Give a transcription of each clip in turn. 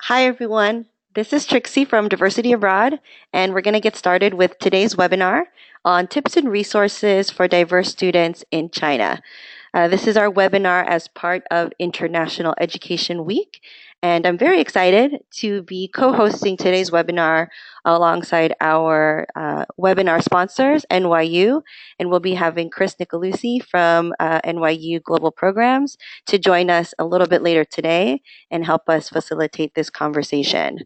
Hi, everyone. This is Trixie from Diversity Abroad, and we're going to get started with today's webinar on tips and resources for diverse students in China. This is our webinar as part of International Education Week, and I'm very excited to be co-hosting today's webinar alongside our webinar sponsors, NYU, and we'll be having Chris Nicolucci from NYU Global Programs to join us a little bit later today and help us facilitate this conversation.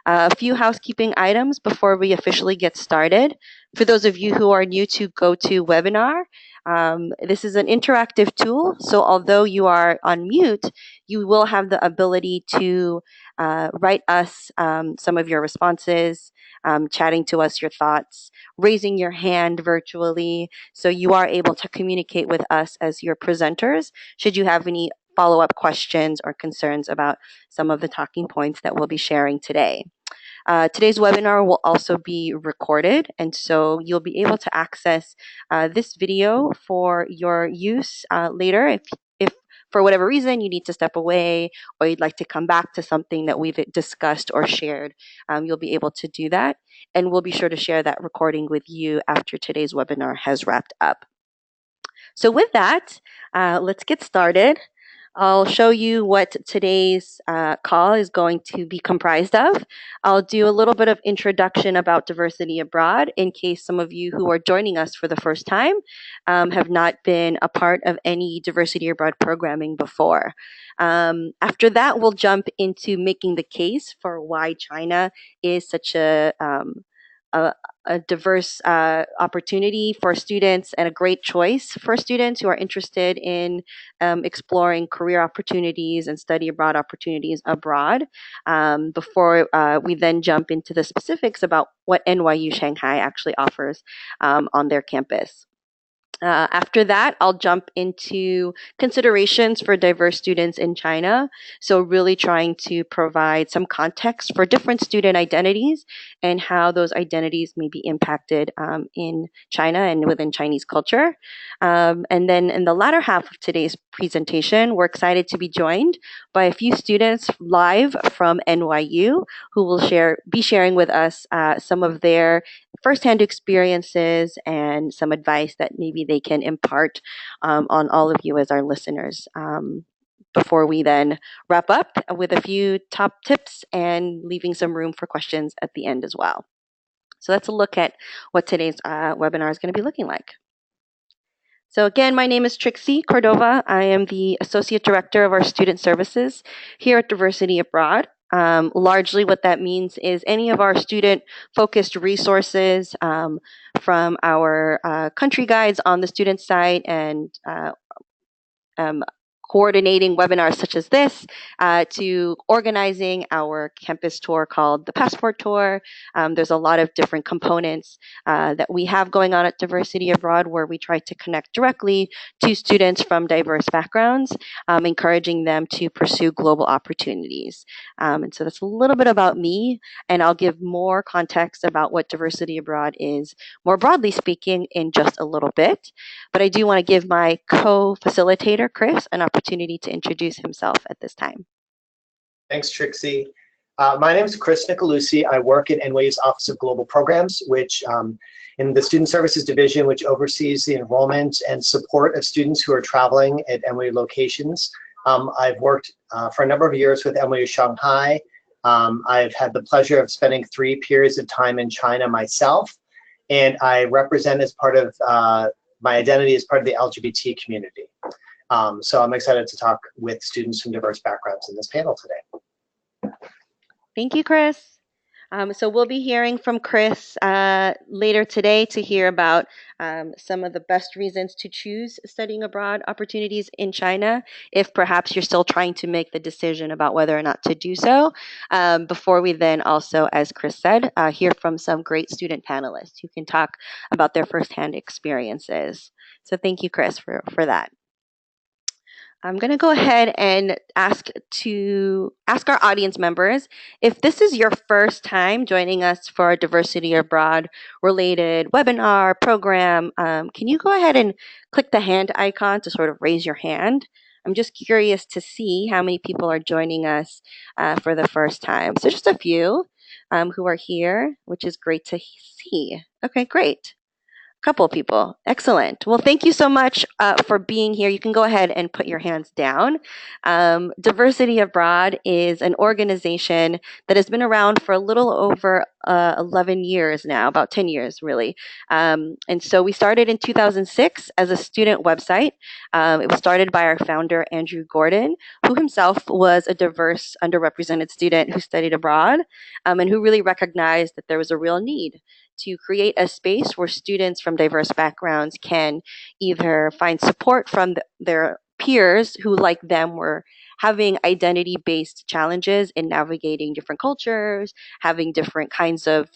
A few housekeeping items before we officially get started. For those of you who are new to GoToWebinar, this is an interactive tool. So although you are on mute, you will have the ability to write us some of your responses, chatting to us your thoughts, raising your hand virtually. So you are able to communicate with us as your presenters should you have any follow-up questions or concerns about some of the talking points that we'll be sharing today. Today's webinar will also be recorded, and so you'll be able to access this video for your use later. If for whatever reason you need to step away or you'd like to come back to something that we've discussed or shared, you'll be able to do that. And we'll be sure to share that recording with you after today's webinar has wrapped up. So with that, let's get started. I'll show you what today's call is going to be comprised of. I'll do a little bit of introduction about diversity abroad in case some of you who are joining us for the first time have not been a part of any diversity abroad programming before. After that, we'll jump into making the case for why China is such a, a diverse opportunity for students and a great choice for students who are interested in exploring career opportunities and study abroad opportunities abroad before we then jump into the specifics about what NYU Shanghai actually offers on their campus. After that, I'll jump into considerations for diverse students in China. So, really trying to provide some context for different student identities and how those identities may be impacted in China and within Chinese culture. And then in the latter half of today's presentation, we're excited to be joined by a few students live from NYU who will be sharing with us some of their firsthand experiences and some advice that maybe they can impart on all of you as our listeners. Before we then wrap up with a few top tips and leaving some room for questions at the end as well. So let's look at what today's webinar is going to be looking like. So again, my name is Trixie Cordova. I am the Associate Director of our Student Services here at Diversity Abroad. Largely what that means is any of our student-focused resources from our country guides on the student site and um, coordinating webinars such as this to organizing our campus tour called the Passport Tour. There's a lot of different components that we have going on at Diversity Abroad where we try to connect directly to students from diverse backgrounds, encouraging them to pursue global opportunities. And so that's a little bit about me, and I'll give more context about what Diversity Abroad is, more broadly speaking, in just a little bit. But I do want to give my co-facilitator, Chris, an opportunity to introduce himself at this time. Thanks, Trixie. My name is Chris Nicolucci. I work at NYU's Office of Global Programs, which in the Student Services Division, which oversees the enrollment and support of students who are traveling at NYU locations. I've worked for a number of years with NYU Shanghai. I've had the pleasure of spending 3 periods of time in China myself, and I represent as part of my identity as part of the LGBT community. So I'm excited to talk with students from diverse backgrounds in this panel today. Thank you, Chris. So we'll be hearing from Chris later today to hear about some of the best reasons to choose studying abroad opportunities in China, if perhaps you're still trying to make the decision about whether or not to do so, before we then also, as Chris said, hear from some great student panelists who can talk about their firsthand experiences. So thank you, Chris, for that. I'm going to go ahead and ask our audience members, if this is your first time joining us for a Diversity Abroad related webinar program, can you go ahead and click the hand icon to sort of raise your hand? I'm just curious to see how many people are joining us for the first time. So just a few who are here, which is great to see. Okay, great. Couple of people. Excellent. Well, thank you so much for being here. You can go ahead and put your hands down. Diversity Abroad is an organization that has been around for a little over 11 years now, about 10 years, really. And so we started in 2006 as a student website. It was started by our founder, Andrew Gordon, who himself was a diverse, underrepresented student who studied abroad and who really recognized that there was a real need to create a space where students from diverse backgrounds can either find support from their peers who, like them, were having identity based challenges in navigating different cultures, having different kinds of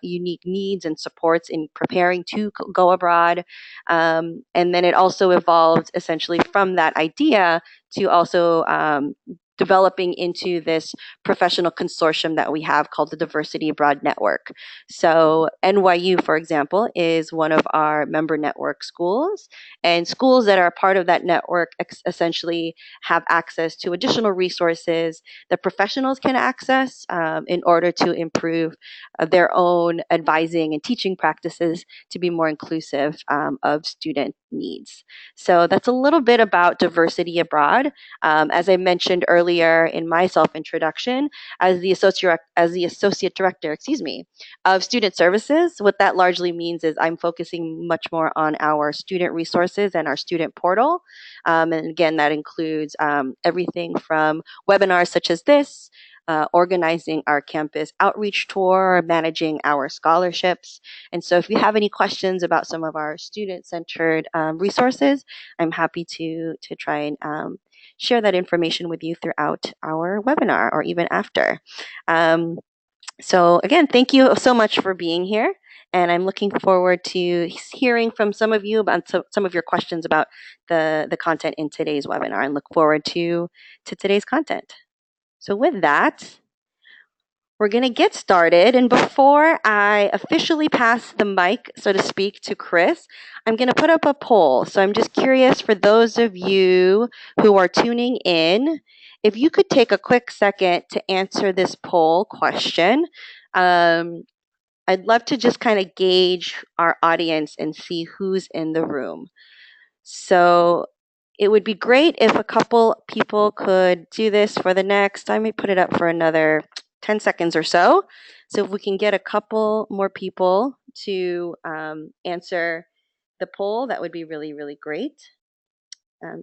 unique needs and supports in preparing to go abroad. And then it also evolved essentially from that idea to also developing into this professional consortium that we have called the Diversity Abroad Network. So NYU, for example, is one of our member network schools, and schools that are part of that network essentially have access to additional resources that professionals can access in order to improve their own advising and teaching practices to be more inclusive of student needs. So that's a little bit about diversity abroad. As I mentioned earlier in my self-introduction, as the associate director, excuse me, of student services, what that largely means is I'm focusing much more on our student resources and our student portal. And again, that includes everything from webinars such as this, organizing our campus outreach tour, managing our scholarships. And so if you have any questions about some of our student-centered resources, I'm happy to try and share that information with you throughout our webinar or even after. So again, thank you so much for being here. And I'm looking forward to hearing from some of you about some of your questions about the content in today's webinar, and look forward to today's content. So with that, we're going to get started. And before I officially pass the mic, so to speak, to Chris, I'm going to put up a poll. So I'm just curious, for those of you who are tuning in, if you could take a quick second to answer this poll question. I'd love to just kind of gauge our audience and see who's in the room. So it would be great if a couple people could do this for the next, I may put it up for another 10 seconds or so. So if we can get a couple more people to answer the poll, that would be really, really great.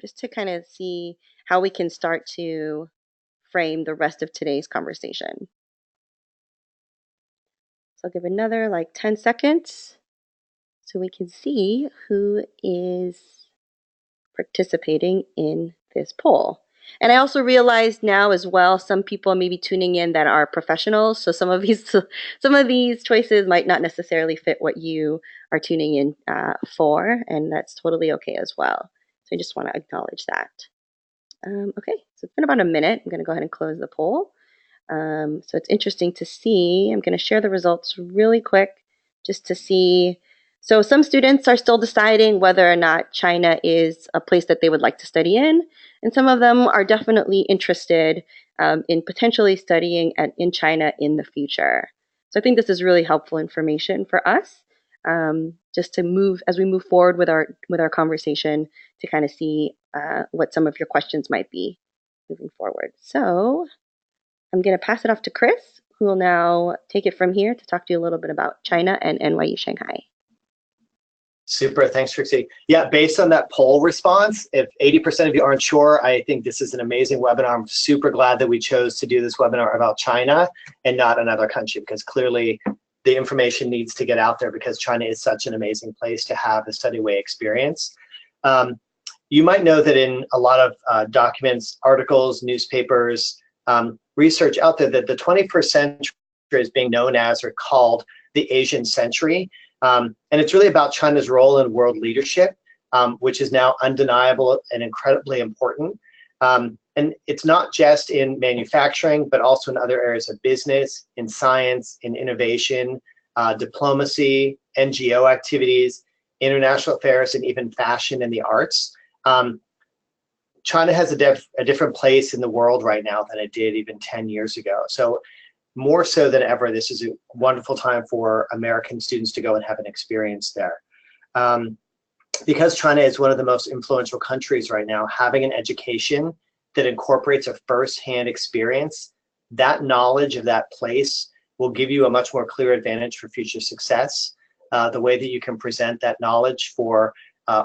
Just to kind of see how we can start to frame the rest of today's conversation. So I'll give another like 10 seconds so we can see who is participating in this poll. And I also realized now as well, some people may be tuning in that are professionals. So some of these choices might not necessarily fit what you are tuning in for, and that's totally okay as well. So I just want to acknowledge that. Okay, so it's been about a minute. I'm going to go ahead and close the poll. So it's interesting to see. I'm going to share the results really quick just to see. So some students are still deciding whether or not China is a place that they would like to study in. And some of them are definitely interested in potentially studying in China in the future. So I think this is really helpful information for us, just to move as we move forward with our conversation, to kind of see what some of your questions might be moving forward. So I'm going to pass it off to Chris, who will now take it from here to talk to you a little bit about China and NYU Shanghai. Super, thanks, Trixie. Yeah, based on that poll response, if 80% of you aren't sure, I think this is an amazing webinar. I'm super glad that we chose to do this webinar about China and not another country, because clearly the information needs to get out there, because China is such an amazing place to have the study way experience. You might know that in a lot of documents, articles, newspapers, research out there, that the 21st century is being known as or called the Asian century. And it's really about China's role in world leadership, which is now undeniable and incredibly important. And it's not just in manufacturing, but also in other areas of business, in science, in innovation, diplomacy, NGO activities, international affairs, and even fashion and the arts. China has a different place in the world right now than it did even 10 years ago. So more so than ever, this is a wonderful time for American students to go and have an experience there. Because China is one of the most influential countries right now, having an education that incorporates a first-hand experience, that knowledge of that place will give you a much more clear advantage for future success. The way that you can present that knowledge for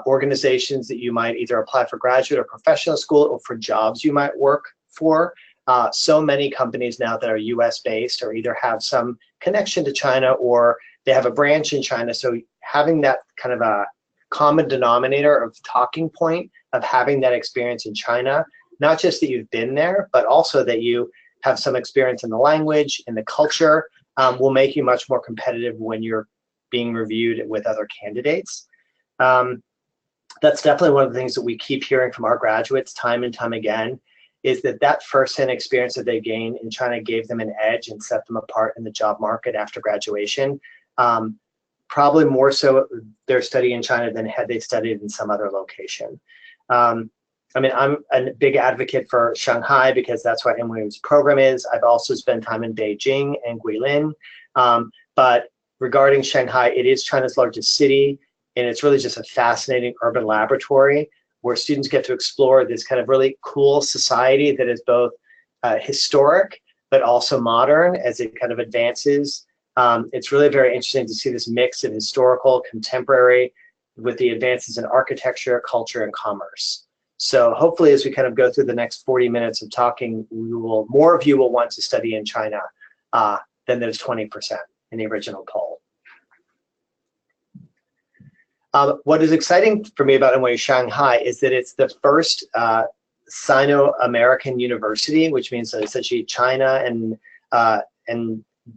organizations that you might either apply for graduate or professional school, or for jobs you might work for. So many companies now that are US based or either have some connection to China or they have a branch in China. So having that kind of a common denominator of talking point of having that experience in China, not just that you've been there, but also that you have some experience in the language, in the culture, will make you much more competitive when you're being reviewed with other candidates. That's definitely one of the things that we keep hearing from our graduates time and time again, is that that first-hand experience that they gained in China gave them an edge and set them apart in the job market after graduation. Probably more so their study in China than had they studied in some other location. I mean, I'm a big advocate for Shanghai because that's where NYU's program is. I've also spent time in Beijing and Guilin. But regarding Shanghai, it is China's largest city, and it's really just a fascinating urban laboratory where students get to explore this kind of really cool society that is both historic but also modern as it kind of advances. It's really very interesting to see this mix of historical, contemporary, with the advances in architecture, culture, and commerce. So hopefully as we kind of go through the next 40 minutes of talking, more of you will want to study in China than there's 20% in the original poll. What is exciting for me about NYU Shanghai is that it's the first Sino-American university, which means that essentially China and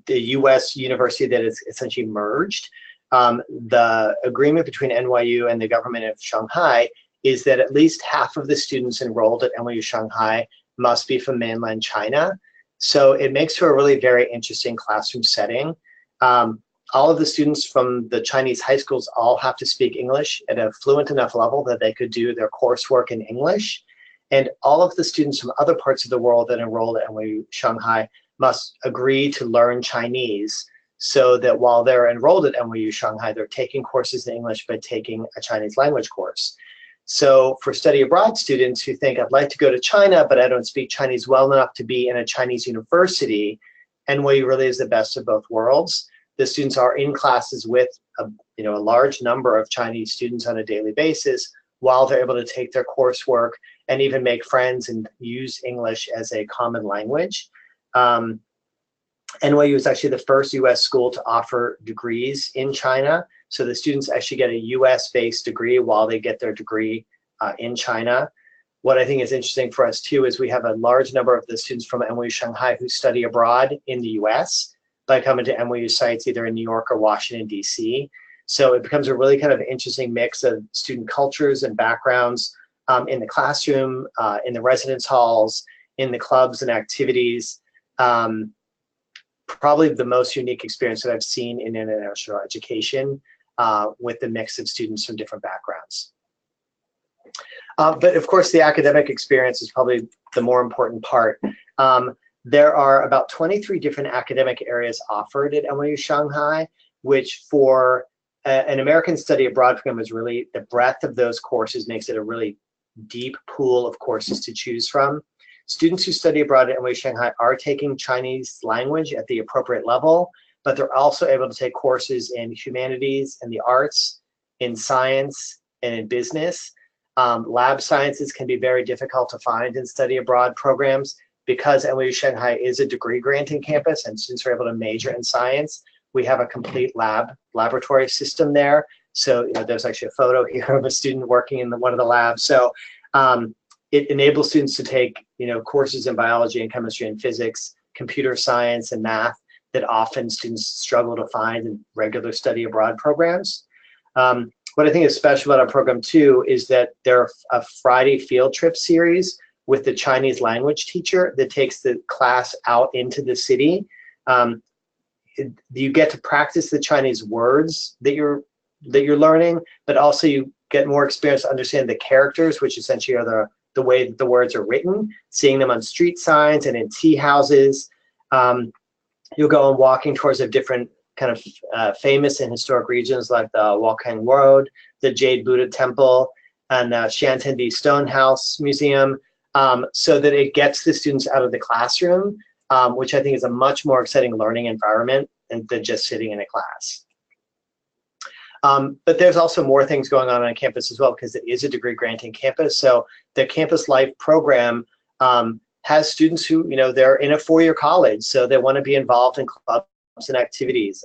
the US university that is essentially merged. The agreement between NYU and the government of Shanghai is that at least half of the students enrolled at NYU Shanghai must be from mainland China. So it makes for a really very interesting classroom setting. All of the students from the Chinese high schools all have to speak English at a fluent enough level that they could do their coursework in English. And all of the students from other parts of the world that enrolled at NYU Shanghai must agree to learn Chinese so that while they're enrolled at NYU Shanghai, they're taking courses in English but taking a Chinese language course. So for study abroad students who think, I'd like to go to China, but I don't speak Chinese well enough to be in a Chinese university, NYU really is the best of both worlds. The students are in classes with a large number of Chinese students on a daily basis while they're able to take their coursework and even make friends and use English as a common language. NYU is actually the first US school to offer degrees in China. So the students actually get a US-based degree while they get their degree in China. What I think is interesting for us too is we have a large number of the students from NYU Shanghai who study abroad in the US by coming to NYU sites either in New York or Washington, DC. So it becomes a really kind of interesting mix of student cultures and backgrounds in the classroom, in the residence halls, in the clubs and activities. Probably the most unique experience that I've seen in international education with the mix of students from different backgrounds. But of course, the academic experience is probably the more important part. There are about 23 different academic areas offered at NYU Shanghai, which for an American study abroad program is really, the breadth of those courses makes it a really deep pool of courses to choose from. Students who study abroad at NYU Shanghai are taking Chinese language at the appropriate level, but they're also able to take courses in humanities and the arts, in science, and in business. Lab sciences can be very difficult to find in study abroad programs because NYU Shanghai is a degree granting campus and students are able to major in science. We have a complete laboratory system there. So there's actually a photo here of a student working in one of the labs. So it enables students to take courses in biology and chemistry and physics, computer science and math that often students struggle to find in regular study abroad programs. What I think is special about our program too is that there's a Friday field trip series with the Chinese language teacher that takes the class out into the city. You get to practice the Chinese words that you're learning, but also you get more experience to understand the characters, which essentially are the way that the words are written, seeing them on street signs and in tea houses. You'll go on walking tours of different kind of famous and historic regions like the Walking Road, the Jade Buddha Temple, and the Shantendi Stonehouse Museum, so that it gets the students out of the classroom, which I think is a much more exciting learning environment than just sitting in a class. But there's also more things going on campus as well, because it is a degree granting campus. So the Campus Life program has students who, they're in a four-year college, so they want to be involved in clubs and activities.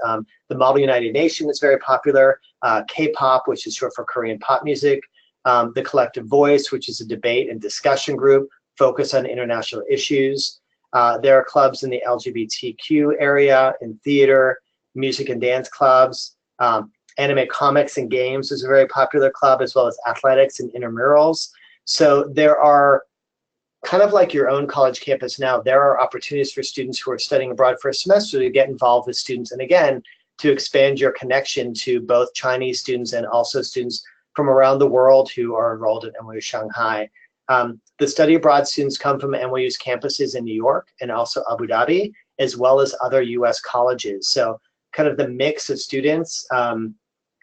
The Model United Nation is very popular, K-pop, which is short for Korean pop music, the Collective Voice, which is a debate and discussion group focused on international issues. There are clubs in the LGBTQ area, in theater, music and dance clubs. Anime comics and games is a very popular club, as well as athletics and intramurals. So there are, kind of like your own college campus now, there are opportunities for students who are studying abroad for a semester to get involved with students, and again, to expand your connection to both Chinese students and also students from around the world who are enrolled at NYU Shanghai. The study abroad students come from NYU's campuses in New York and also Abu Dhabi, as well as other US colleges. So kind of the mix of students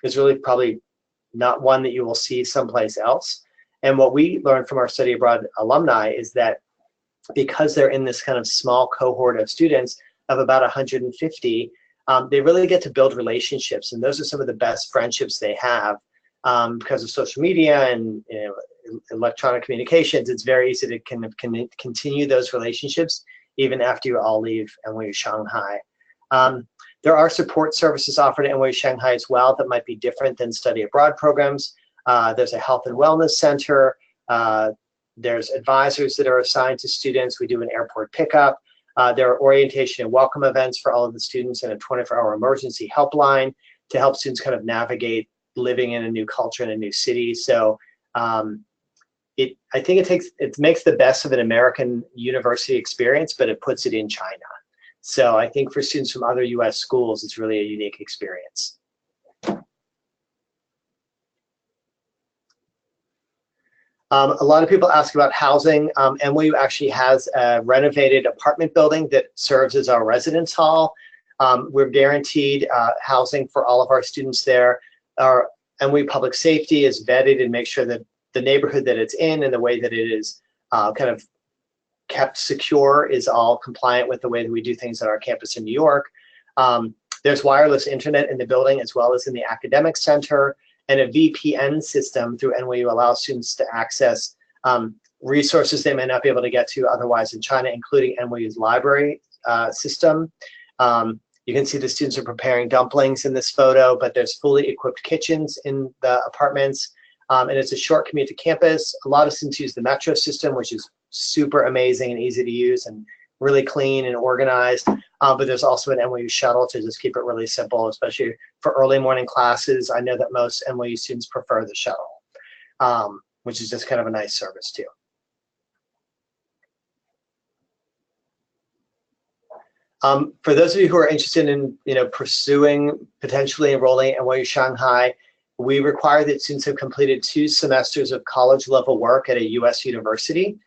is really probably not one that you will see someplace else. And what we learned from our study abroad alumni is that because they're in this kind of small cohort of students of about 150, they really get to build relationships. And those are some of the best friendships they have because of social media and electronic communications. It's very easy to continue those relationships even after you all leave NYU Shanghai. There are support services offered at NYU Shanghai as well that might be different than study abroad programs. There's a health and wellness center. There's advisors that are assigned to students. We do an airport pickup. There are orientation and welcome events for all of the students, and a 24-hour emergency helpline to help students kind of navigate living in a new culture in a new city. So I think it makes the best of an American university experience, but it puts it in China. So I think for students from other US schools, it's really a unique experience. A lot of people ask about housing. NYU actually has a renovated apartment building that serves as our residence hall. We're guaranteed housing for all of our students there. Our NYU Public Safety is vetted and makes sure that the neighborhood that it's in and the way that it is kind of kept secure is all compliant with the way that we do things at our campus in New York. There's wireless internet in the building as well as in the academic center, and a VPN system through NYU allows students to access resources they may not be able to get to otherwise in China, including NYU's library system. You can see the students are preparing dumplings in this photo, but there's fully equipped kitchens in the apartments, and it's a short commute to campus. A lot of students use the metro system, which is super amazing and easy to use and really clean and organized. But there's also an NYU shuttle to just keep it really simple, especially for early morning classes. I know that most NYU students prefer the shuttle, which is just kind of a nice service too. For those of you who are interested in pursuing potentially enrolling at NYU Shanghai, we require that students have completed 2 semesters of college level work at a US university.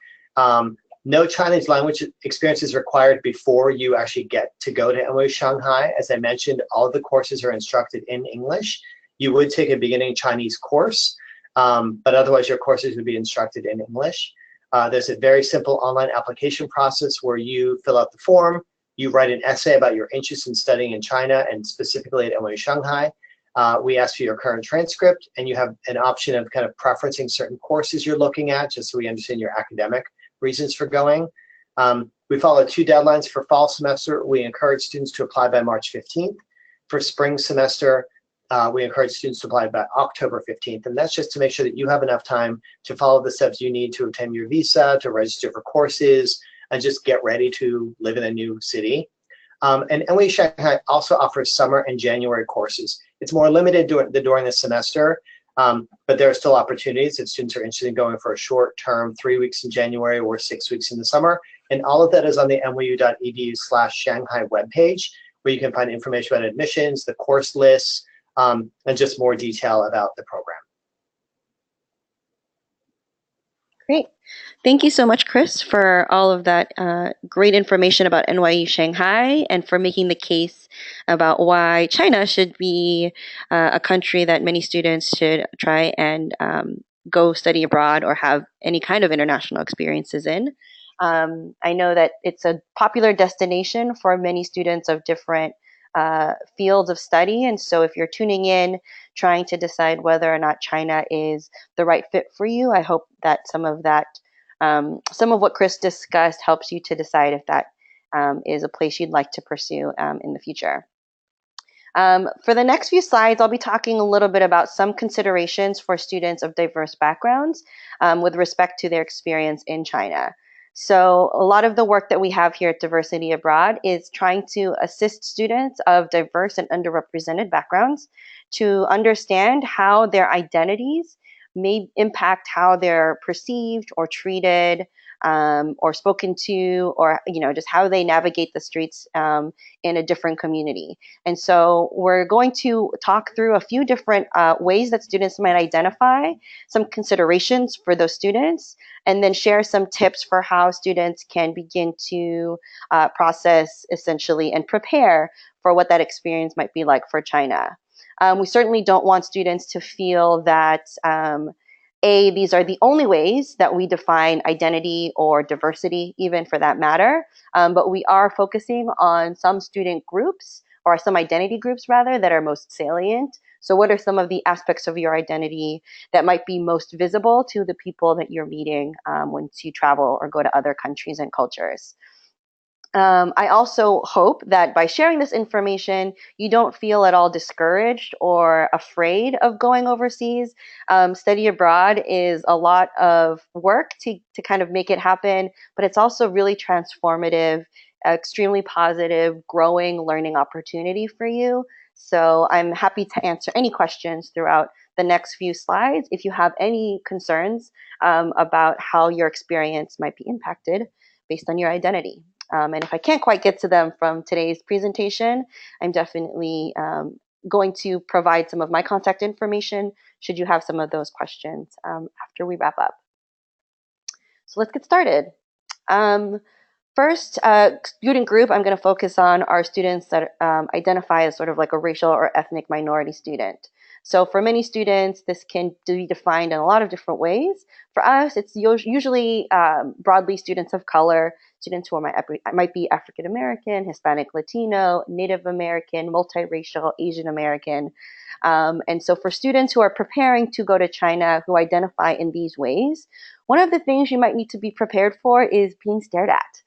No Chinese language experience is required before you actually get to go to NYU Shanghai. As I mentioned, all of the courses are instructed in English. You would take a beginning Chinese course, but otherwise your courses would be instructed in English. There's a very simple online application process where you fill out the form, you write an essay about your interest in studying in China and specifically at NYU Shanghai. We ask for your current transcript, and you have an option of kind of preferencing certain courses you're looking at, just so we understand your academic reasons for going. We follow 2 deadlines for fall semester. We encourage students to apply by March 15th. For spring semester, we encourage students to apply by October 15th. And that's just to make sure that you have enough time to follow the steps you need to obtain your visa, to register for courses, and just get ready to live in a new city. And NYU Shanghai also offers summer and January courses. It's more limited during the semester, but there are still opportunities if students are interested in going for a short term, 3 weeks in January or 6 weeks in the summer. And all of that is on the nyu.edu/Shanghai webpage, where you can find information about admissions, the course lists, and just more detail about the program. Great. Thank you so much, Chris, for all of that great information about NYU Shanghai and for making the case about why China should be a country that many students should try and go study abroad or have any kind of international experiences in. I know that it's a popular destination for many students of different fields of study. And so if you're tuning in, trying to decide whether or not China is the right fit for you, I hope that some of what Chris discussed helps you to decide if that is a place you'd like to pursue in the future. For the next few slides, I'll be talking a little bit about some considerations for students of diverse backgrounds with respect to their experience in China. So a lot of the work that we have here at Diversity Abroad is trying to assist students of diverse and underrepresented backgrounds to understand how their identities may impact how they're perceived or treated or spoken to, or just how they navigate the streets in a different community. And so we're going to talk through a few different ways that students might identify, some considerations for those students, and then share some tips for how students can begin to process essentially and prepare for what that experience might be like for China. We certainly don't want students to feel that these are the only ways that we define identity or diversity, even for that matter. But we are focusing on some student groups or some identity groups rather that are most salient. So what are some of the aspects of your identity that might be most visible to the people that you're meeting once you travel or go to other countries and cultures? I also hope that by sharing this information, you don't feel at all discouraged or afraid of going overseas. Study abroad is a lot of work to kind of make it happen, but it's also really transformative, extremely positive, growing learning opportunity for you. So I'm happy to answer any questions throughout the next few slides if you have any concerns about how your experience might be impacted based on your identity. And if I can't quite get to them from today's presentation, I'm definitely going to provide some of my contact information should you have some of those questions after we wrap up. So let's get started. Um, First, student group I'm going to focus on are students that identify as sort of like a racial or ethnic minority student. So for many students, this can be defined in a lot of different ways. For us, it's usually broadly students of color, students who might be African American, Hispanic Latino, Native American, multiracial, Asian American. And so for students who are preparing to go to China who identify in these ways, one of the things you might need to be prepared for is being stared at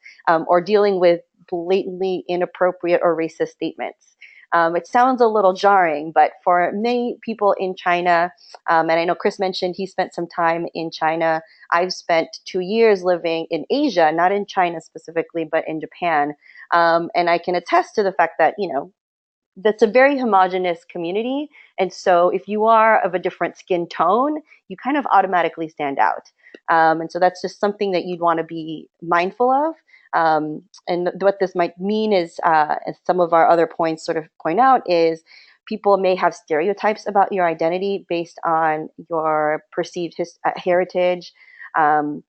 or dealing with blatantly inappropriate or racist statements. It sounds a little jarring, but for many people in China, and I know Chris mentioned he spent some time in China. I've spent 2 years living in Asia, not in China specifically, but in Japan. And I can attest to the fact that, that's a very homogenous community. And so if you are of a different skin tone, you kind of automatically stand out. And so that's just something that you'd want to be mindful of. And what this might mean is, as some of our other points sort of point out, is people may have stereotypes about your identity based on your perceived heritage. Um,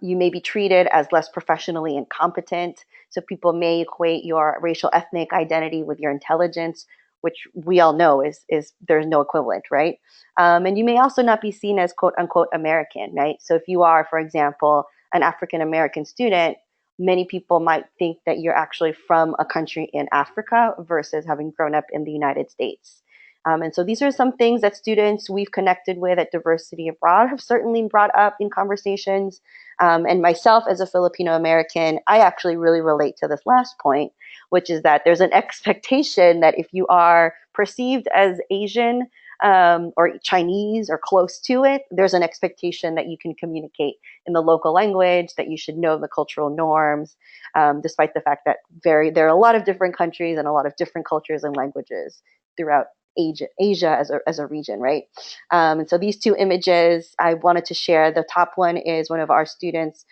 you may be treated as less professionally incompetent. So people may equate your racial ethnic identity with your intelligence, which we all know is there's no equivalent, right? And you may also not be seen as quote unquote American, right? So if you are, for example, an African American student, many people might think that you're actually from a country in Africa versus having grown up in the United States. And so these are some things that students we've connected with at Diversity Abroad have certainly brought up in conversations. And myself, as a Filipino American, I actually really relate to this last point, which is that there's an expectation that if you are perceived as Asian or Chinese or close to it, there's an expectation that you can communicate in the local language, that you should know the cultural norms, despite the fact that there are a lot of different countries and a lot of different cultures and languages throughout Asia as a region, right? And so these two images I wanted to share. The top one is one of our students,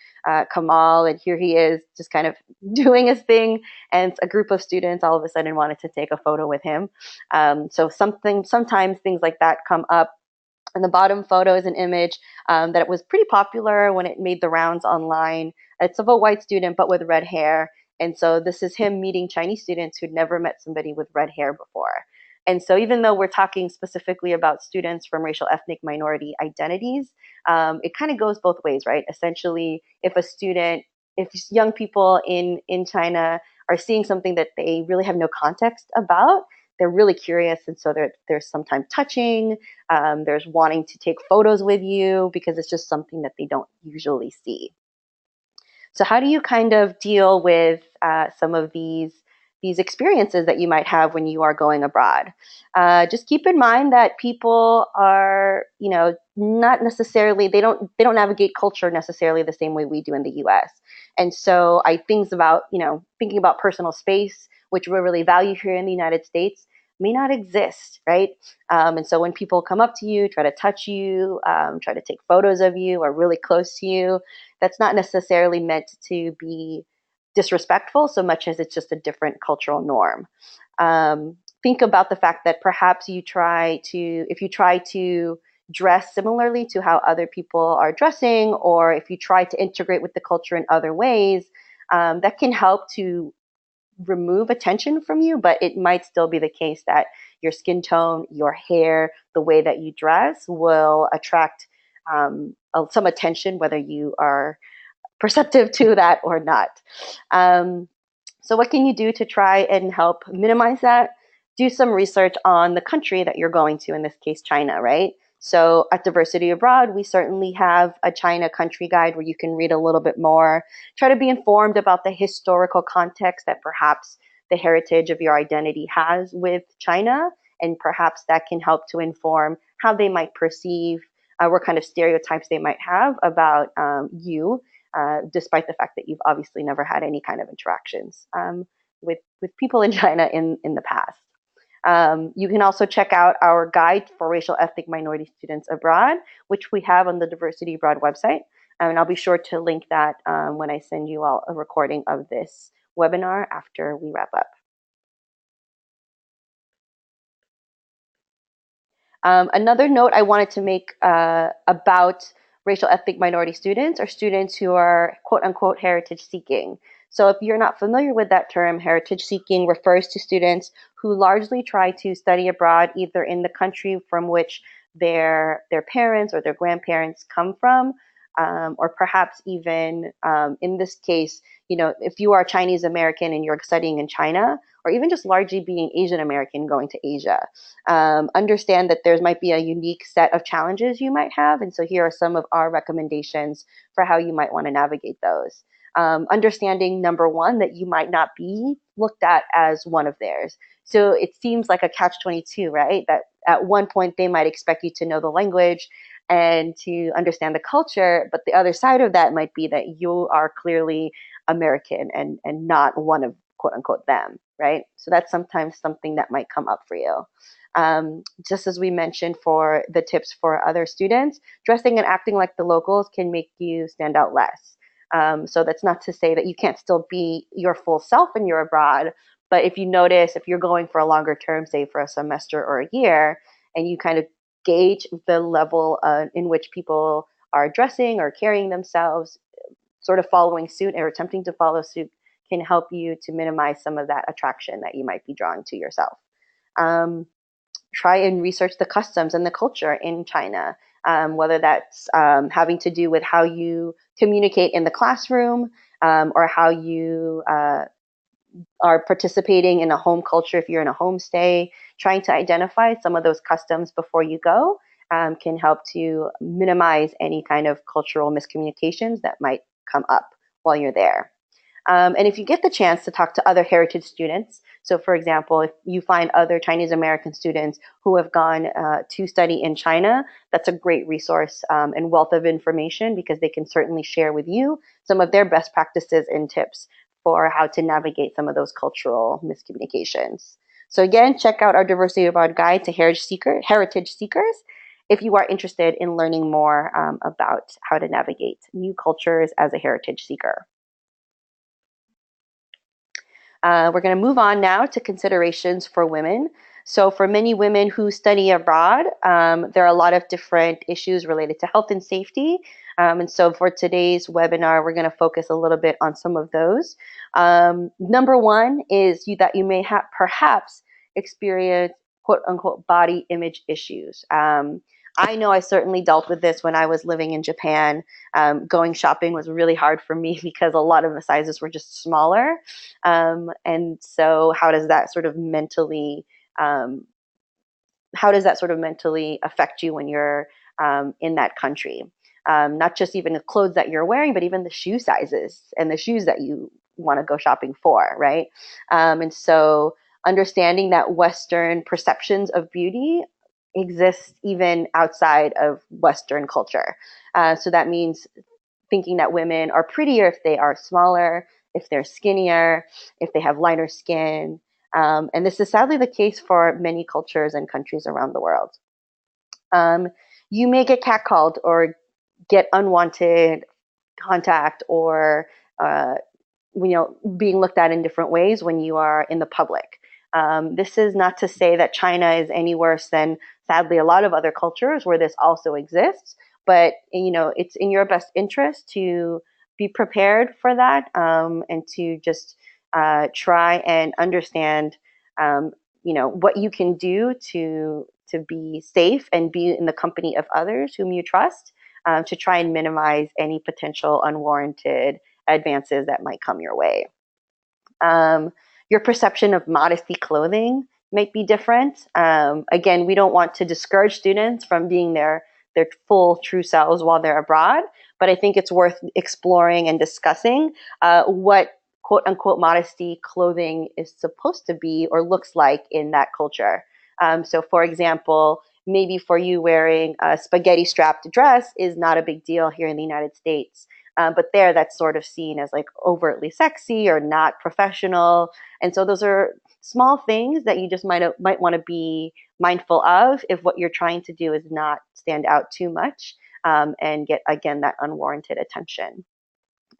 Kamal, and here he is just kind of doing his thing, and a group of students all of a sudden wanted to take a photo with him. So sometimes things like that come up And the bottom photo is an image that was pretty popular when it made the rounds online. It's of a white student, but with red hair. And so this is him meeting Chinese students who'd never met somebody with red hair before. And so even though we're talking specifically about students from racial ethnic minority identities, it kind of goes both ways, right? Essentially, if young people in China are seeing something that they really have no context about, they're really curious. And so there's sometimes touching, there's wanting to take photos with you because it's just something that they don't usually see. So how do you kind of deal with some of these experiences that you might have when you are going abroad? Just keep in mind that people are, not necessarily they don't navigate culture necessarily the same way we do in the U.S. And so I think about thinking about personal space, which we really value here in the United States, may not exist, right? And so when people come up to you, try to touch you, try to take photos of you, or really close to you, that's not necessarily meant to be disrespectful so much as it's just a different cultural norm. Think about the fact that perhaps if you try to dress similarly to how other people are dressing, or if you try to integrate with the culture in other ways, that can help to remove attention from you, but it might still be the case that your skin tone, your hair, the way that you dress will attract some attention, whether you are perceptive to that or not. Um, so, what can you do to try and help minimize that? Do some research on the country that you're going to, in this case, China, right? So, at Diversity Abroad, we certainly have a China country guide where you can read a little bit more, try to be informed about the historical context that perhaps the heritage of your identity has with China, and perhaps that can help to inform how they might perceive what kind of stereotypes they might have about you, despite the fact that you've obviously never had any kind of interactions with people in China in the past. You can also check out our guide for racial ethnic minority students abroad, which we have on the Diversity Abroad website. And I'll be sure to link that when I send you all a recording of this webinar after we wrap up. Another note I wanted to make about racial ethnic minority students are students who are quote unquote heritage seeking. So if you're not familiar with that term, heritage seeking refers to students who largely try to study abroad either in the country from which their parents or their grandparents come from, or perhaps even in this case, if you are Chinese American and you're studying in China, or even just largely being Asian American going to Asia. Understand that there might be a unique set of challenges you might have. And so here are some of our recommendations for how you might want to navigate those. Understanding, number one, that you might not be looked at as one of theirs. So it seems like a catch-22, right? That at one point they might expect you to know the language and to understand the culture, but the other side of that might be that you are clearly American and not one of quote unquote them, right? So that's sometimes something that might come up for you. Just as we mentioned for the tips for other students, dressing and acting like the locals can make you stand out less. So that's not to say that you can't still be your full self when you're abroad, but if you notice, if you're going for a longer term, say for a semester or a year, and you kind of gauge the level in which people are dressing or carrying themselves, sort of following suit or attempting to follow suit can help you to minimize some of that attraction that you might be drawing to yourself. Um, Try and research the customs and the culture in China, whether that's having to do with how you communicate in the classroom, or how you are participating in a home culture if you're in a homestay. Trying to identify some of those customs before you go can help to minimize any kind of cultural miscommunications that might come up while you're there. And if you get the chance to talk to other heritage students, so for example, if you find other Chinese American students who have gone to study in China, that's a great resource and wealth of information because they can certainly share with you some of their best practices and tips for how to navigate some of those cultural miscommunications. So again, check out our Diversity Abroad Guide to Heritage Seekers if you are interested in learning more about how to navigate new cultures as a heritage seeker. We're going to move on now to considerations for women. So for many women who study abroad, there are a lot of different issues related to health and safety. And so for today's webinar, we're going to focus a little bit on some of those. Number one is that you may have perhaps experience quote unquote body image issues. I know I certainly dealt with this when I was living in Japan. Going shopping was really hard for me because a lot of the sizes were just smaller. And so um, how does that sort of mentally affect you when you're in that country? Not just even the clothes that you're wearing, but even the shoe sizes and the shoes that you want to go shopping for, right? And so understanding that Western perceptions of beauty exist even outside of Western culture. So that means thinking that women are prettier if they are smaller, if they're skinnier, if they have lighter skin. And this is sadly the case for many cultures and countries around the world. Um, you may get catcalled or get unwanted contact or uh, being looked at in different ways when you are in the public. This is not to say that China is any worse than sadly a lot of other cultures where this also exists, but it's in your best interest to be prepared for that, and to just try and understand what you can do to be safe and be in the company of others whom you trust, to try and minimize any potential unwarranted advances that might come your way. Um, your perception of modesty clothing might be different. Again, we don't want to discourage students from being their full true selves while they're abroad, but I think it's worth exploring and discussing what quote unquote modesty clothing is supposed to be or looks like in that culture. So, for example, maybe for you wearing a spaghetti strapped dress is not a big deal here in the United States. But there, that's sort of seen as like overtly sexy or not professional. And so those are small things that you just might want to be mindful of if what you're trying to do is not stand out too much, and get again that unwarranted attention.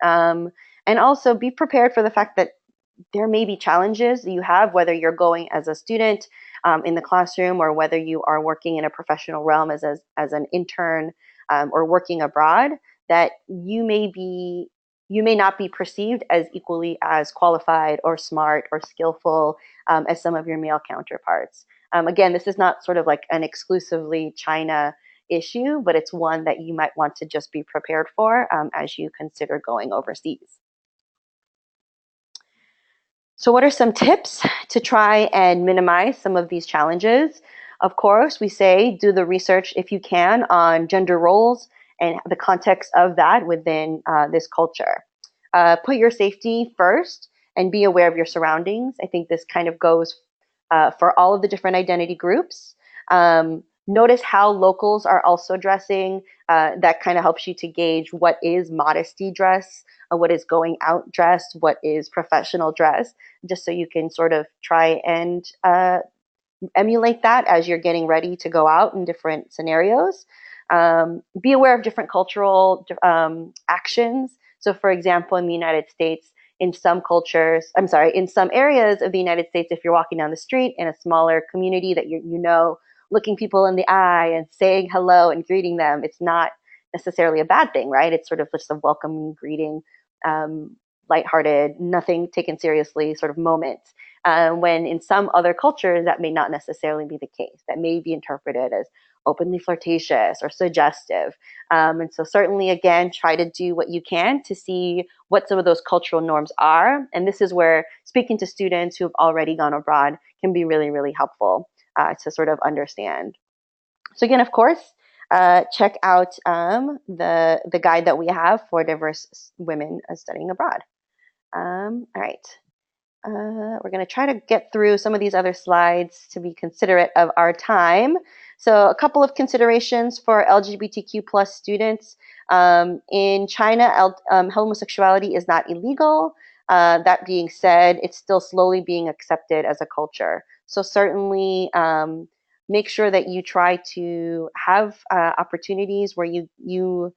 Um, and also be prepared for the fact that there may be challenges you have, whether you're going as a student in the classroom or whether you are working in a professional realm as an intern, or working abroad, that you may not be perceived as equally as qualified or smart or skillful as some of your male counterparts. Again, this is not sort of like an exclusively China issue, but it's one that you might want to just be prepared for as you consider going overseas. So, what are some tips to try and minimize some of these challenges? Of course, we say do the research if you can on gender roles and the context of that within this culture. Put your safety first and be aware of your surroundings. I think this kind of goes for all of the different identity groups. Notice how locals are also dressing. That kind of helps you to gauge what is modesty dress, what is going out dress, what is professional dress, just so you can sort of try and emulate that as you're getting ready to go out in different scenarios. Be aware of different cultural actions. So, for example, in the United States, in some cultures, I'm sorry, in some areas of the United States, if you're walking down the street in a smaller community that looking people in the eye and saying hello and greeting them, it's not necessarily a bad thing, right? It's sort of just a welcoming greeting, lighthearted, nothing taken seriously sort of moment. When in some other cultures, that may not necessarily be the case. That may be interpreted as openly flirtatious or suggestive. And so, certainly, again, try to do what you can to see what some of those cultural norms are. And this is where speaking to students who have already gone abroad can be really, really helpful to sort of understand. So, again, of course, check out the guide that we have for diverse women studying abroad. All right. We're going to try to get through some of these other slides to be considerate of our time. So a couple of considerations for LGBTQ plus students. In China, homosexuality is not illegal. That being said, it's still slowly being accepted as a culture. So certainly make sure that you try to have opportunities where you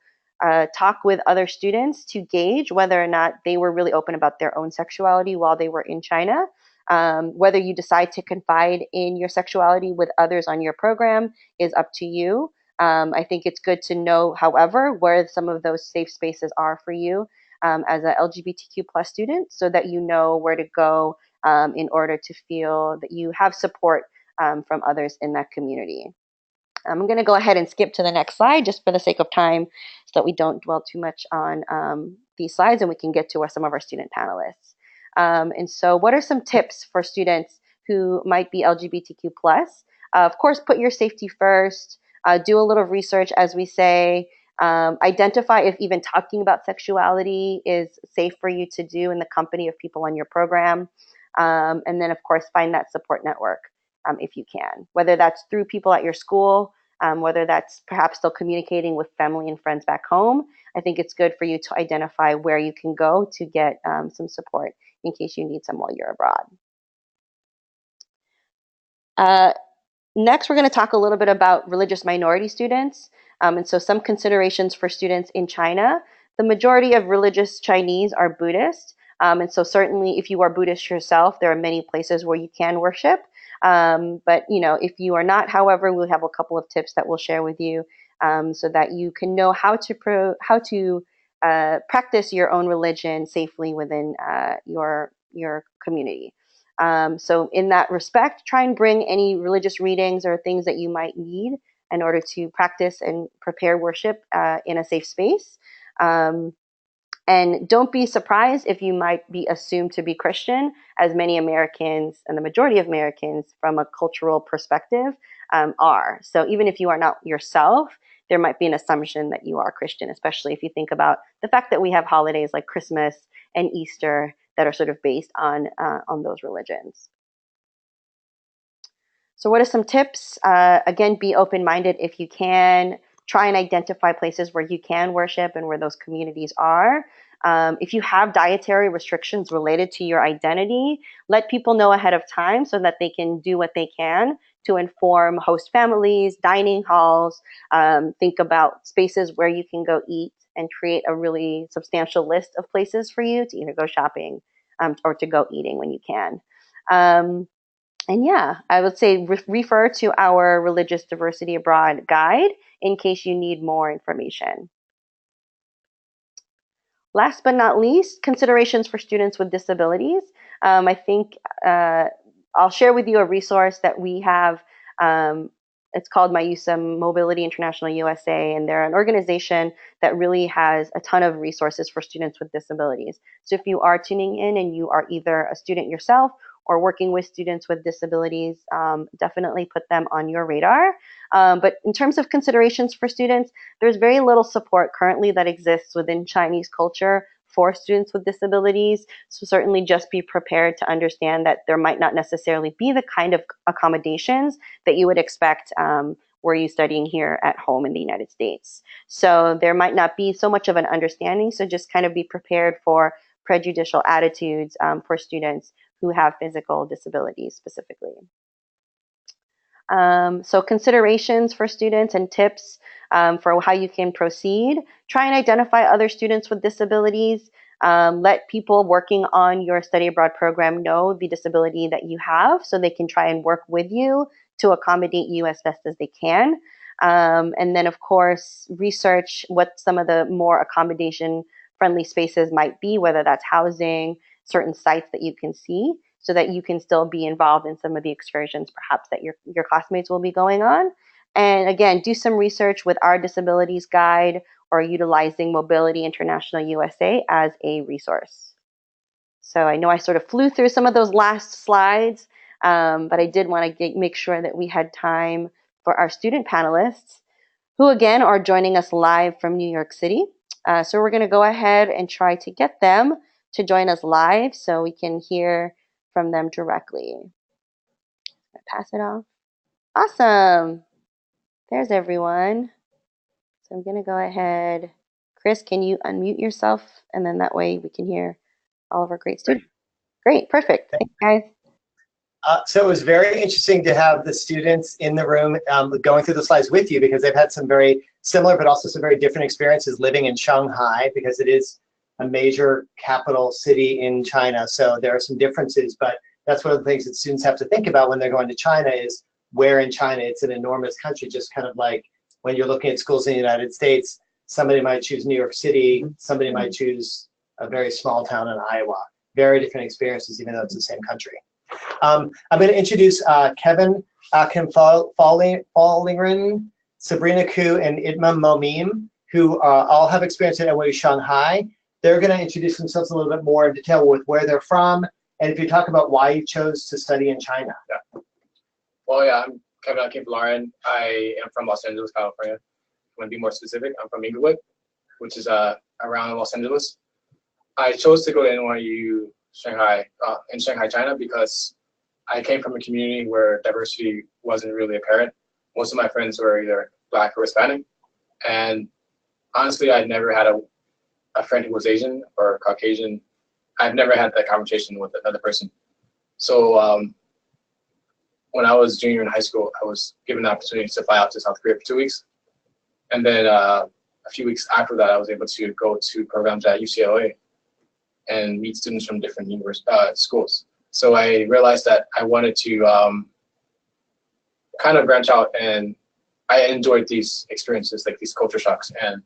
talk with other students to gauge whether or not they were really open about their own sexuality while they were in China. Whether you decide to confide in your sexuality with others on your program is up to you. I think it's good to know, however, where some of those safe spaces are for you as a LGBTQ plus student, so that you know where to go in order to feel that you have support from others in that community. I'm going to go ahead and skip to the next slide just for the sake of time so that we don't dwell too much on these slides and we can get to some of our student panelists. And so what are some tips for students who might be LGBTQ plus? Of course, put your safety first. Do a little research, as we say. Identify if even talking about sexuality is safe for you to do in the company of people on your program. And then, of course, find that support network if you can, whether that's through people at your school, whether that's perhaps still communicating with family and friends back home. I think it's good for you to identify where you can go to get some support in case you need some while you're abroad. Next, we're going to talk a little bit about religious minority students. And so some considerations for students in China. The majority of religious Chinese are Buddhist. And so certainly if you are Buddhist yourself, there are many places where you can worship. But if you are not, however, we'll have a couple of tips that we'll share with you so that you can know how to practice your own religion safely within your community. So in that respect, try and bring any religious readings or things that you might need in order to practice and prepare worship in a safe space. And don't be surprised if you might be assumed to be Christian, as many Americans and the majority of Americans from a cultural perspective are. So even if you are not yourself, there might be an assumption that you are Christian, especially if you think about the fact that we have holidays like Christmas and Easter that are sort of based on those religions. So what are some tips? Again, be open-minded if you can. Try and identify places where you can worship and where those communities are. If you have dietary restrictions related to your identity, let people know ahead of time so that they can do what they can to inform host families, dining halls, think about spaces where you can go eat and create a really substantial list of places for you to either go shopping or to go eating when you can. And yeah, I would say refer to our Religious Diversity Abroad guide in case you need more information. Last but not least, considerations for students with disabilities. I think I'll share with you a resource that we have. It's called MyUSA Mobility International USA, and they're an organization that really has a ton of resources for students with disabilities. So if you are tuning in and you are either a student yourself or working with students with disabilities, definitely put them on your radar. But in terms of considerations for students, there's very little support currently that exists within Chinese culture for students with disabilities. So certainly just be prepared to understand that there might not necessarily be the kind of accommodations that you would expect were you studying here at home in the United States. So there might not be so much of an understanding. So just kind of be prepared for prejudicial attitudes for students who have physical disabilities specifically. So considerations for students and tips for how you can proceed. Try and identify other students with disabilities. Let people working on your study abroad program know the disability that you have so they can try and work with you to accommodate you as best as they can. And then, of course, research what some of the more accommodation-friendly spaces might be, whether that's housing, certain sites that you can see, so that you can still be involved in some of the excursions perhaps that your classmates will be going on. And again, do some research with our disabilities guide or utilizing Mobility International USA as a resource. So I know I sort of flew through some of those last slides, but I did want to make sure that we had time for our student panelists, who again are joining us live from New York City. So we're going to go ahead and try to get them to join us live so we can hear from them directly. Pass it off. Awesome. There's everyone. So I'm going to go ahead. Chris, can you unmute yourself? And then that way we can hear all of our great students. Great, perfect. Thanks, guys. So it was very interesting to have the students in the room going through the slides with you, because they've had some very similar but also some very different experiences living in Shanghai, because it is a major capital city in China. So there are some differences, but that's one of the things that students have to think about when they're going to China is where in China. It's an enormous country, just kind of like when you're looking at schools in the United States, somebody might choose New York City, somebody might choose a very small town in Iowa. Very different experiences, even though it's the same country. I'm going to introduce Kevin Fallingren, Sabrina Ku, and Itmam Momim, who all have experience at NYU Shanghai. They're going to introduce themselves a little bit more in detail with where they're from, and if you talk about why you chose to study in China. Yeah. Well, yeah, I'm Kevin Fallingren. I am from Los Angeles, California. I'm going to be more specific. I'm from Inglewood, which is around Los Angeles. I chose to go to NYU Shanghai, in Shanghai, China, because I came from a community where diversity wasn't really apparent. Most of my friends were either Black or Hispanic. And honestly, I'd never had a friend who was Asian or Caucasian. I've never had that conversation with another person. So when I was junior in high school, I was given the opportunity to fly out to South Korea for 2 weeks. And then a few weeks after that, I was able to go to programs at UCLA and meet students from different schools. So I realized that I wanted to kind of branch out, and I enjoyed these experiences, like these culture shocks, and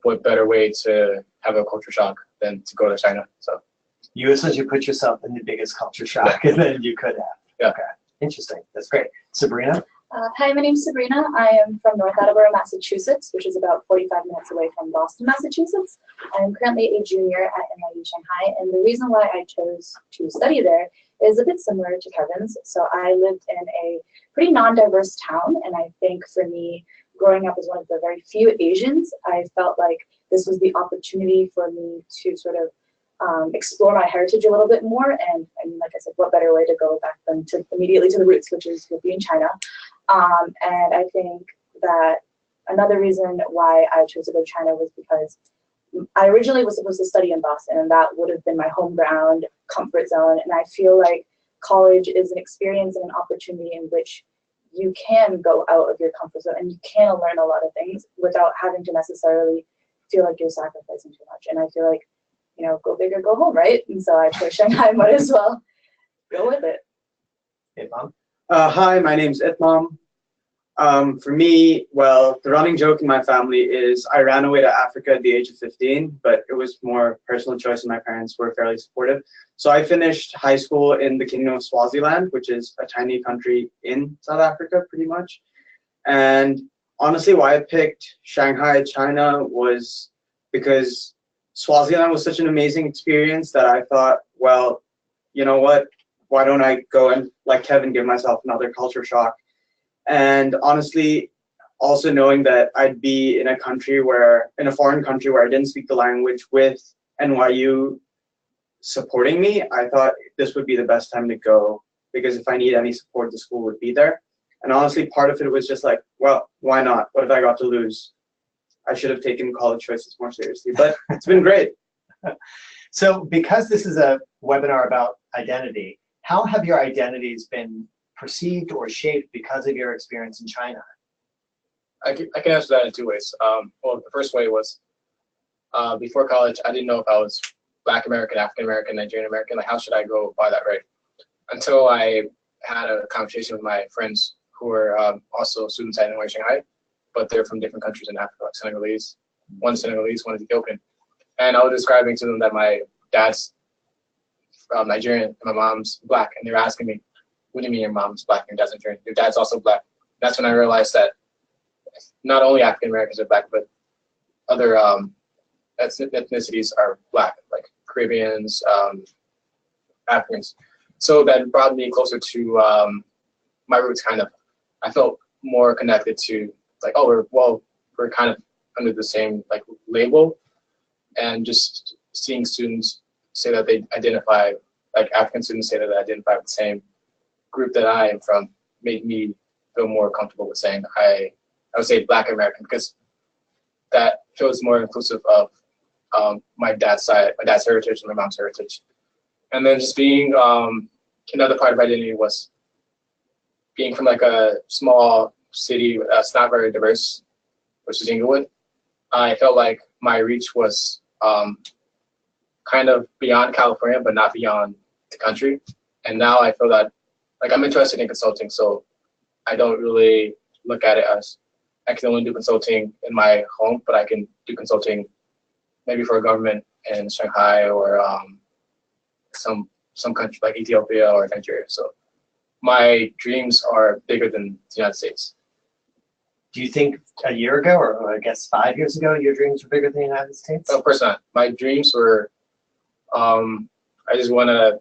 what better way to have a culture shock than to go to China. So you essentially put yourself in the biggest culture shock than you could have. Yeah. Okay, interesting. That's great. Sabrina? Hi, my name's Sabrina. I am from North Attleboro, Massachusetts, which is about 45 minutes away from Boston, Massachusetts. I'm currently a junior at NYU Shanghai, and the reason why I chose to study there is a bit similar to Kevin's. So I lived in a pretty non-diverse town, and I think for me, growing up as one of the very few Asians, I felt like this was the opportunity for me to sort of explore my heritage a little bit more. And like I said, what better way to go back than to immediately to the roots, which would be in China. And I think that another reason why I chose to go to China was because I originally was supposed to study in Boston, and that would have been my home ground, comfort zone. And I feel like college is an experience and an opportunity in which you can go out of your comfort zone and you can learn a lot of things without having to necessarily feel like you're sacrificing too much. And I feel like, you know, go big or go home, right? And so I chose Shanghai, might as well go with it. Itmam? Hi, my name's Itmam. For me, well, the running joke in my family is I ran away to Africa at the age of 15, but it was more personal choice and my parents were fairly supportive. So I finished high school in the Kingdom of Swaziland, which is a tiny country in South Africa, pretty much. And honestly, why I picked Shanghai, China was because Swaziland was such an amazing experience that I thought, well, you know what? Why don't I go and, like Kevin, give myself another culture shock? And honestly, also knowing that I'd be in a foreign country where I didn't speak the language, with NYU supporting me, I thought this would be the best time to go, because if I need any support, the school would be there. And honestly, part of it was just like, well, why not? What have I got to lose? I should have taken college choices more seriously, but it's been great. So because this is a webinar about identity, how have your identities been perceived or shaped because of your experience in China? I can answer that in two ways. Well, the first way was before college, I didn't know if I was Black American, African American, Nigerian American. Like, how should I go by that, right? Until I had a conversation with my friends who were also students at NYU Shanghai, but they're from different countries in Africa, like Senegalese. One Senegalese, one is Ethiopian. And I was describing to them that my dad's Nigerian and my mom's Black, and they were asking me, what do you mean your mom's Black and your dad's Nigerian? Your dad's also Black. That's when I realized that not only African Americans are Black, but other ethnicities are Black, like Caribbeans, Africans. So that brought me closer to my roots, kind of. I felt more connected to, like, oh, we're kind of under the same like label, and just seeing students say that they identify, like African students say that they identify with the same group that I am from, made me feel more comfortable with saying I would say Black American, because that feels more inclusive of my dad's side, my dad's heritage and my mom's heritage. And then just being, another part of identity was being from like a small city that's not very diverse, which is Inglewood. I felt like my reach was kind of beyond California, but not beyond the country. And now I feel that like I'm interested in consulting, so I don't really look at it as I can only do consulting in my home, but I can do consulting maybe for a government in Shanghai or some country like Ethiopia or Nigeria. So my dreams are bigger than the United States. Do you think a year ago, or I guess 5 years ago, your dreams were bigger than the United States? Of course not. My dreams were, I just want to